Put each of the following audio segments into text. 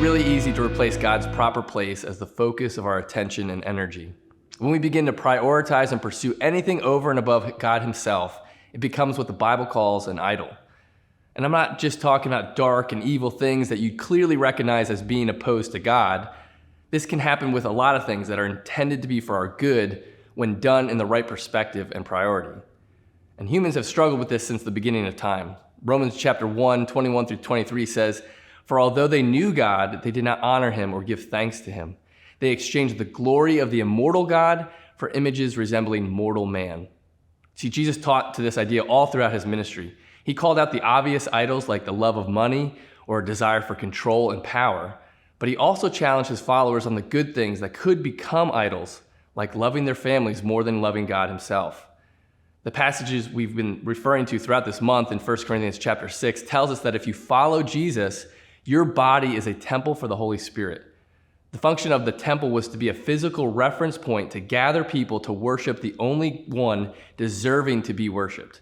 really easy to replace God's proper place as the focus of our attention and energy. When we begin to prioritize and pursue anything over and above God himself, it becomes what the Bible calls an idol. And I'm not just talking about dark and evil things that you clearly recognize as being opposed to God. This can happen with a lot of things that are intended to be for our good when done in the right perspective and priority. And humans have struggled with this since the beginning of time. Romans chapter 1, 21 through 23 says, "For although they knew God, they did not honor him or give thanks to him. They exchanged the glory of the immortal God for images resembling mortal man." See, Jesus taught to this idea all throughout his ministry. He called out the obvious idols like the love of money or a desire for control and power, but he also challenged his followers on the good things that could become idols, like loving their families more than loving God himself. The passages we've been referring to throughout this month in 1 Corinthians chapter 6 tells us that if you follow Jesus, your body is a temple for the Holy Spirit. The function of the temple was to be a physical reference point to gather people to worship the only one deserving to be worshiped.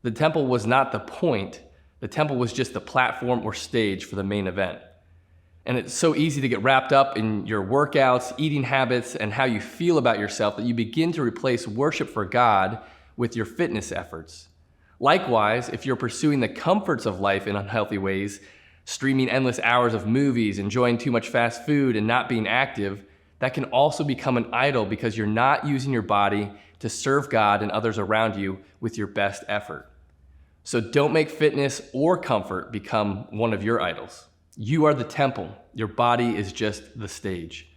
The temple was not the point. The temple was just the platform or stage for the main event. And it's so easy to get wrapped up in your workouts, eating habits, and how you feel about yourself that you begin to replace worship for God with your fitness efforts. Likewise, if you're pursuing the comforts of life in unhealthy ways, streaming endless hours of movies, enjoying too much fast food, and not being active, that can also become an idol because you're not using your body to serve God and others around you with your best effort. So don't make fitness or comfort become one of your idols. You are the temple. Your body is just the stage.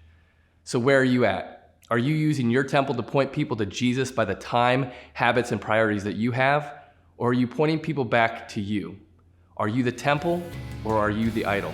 So where are you at? Are you using your temple to point people to Jesus by the time, habits, and priorities that you have? Or are you pointing people back to you? Are you the temple or are you the idol?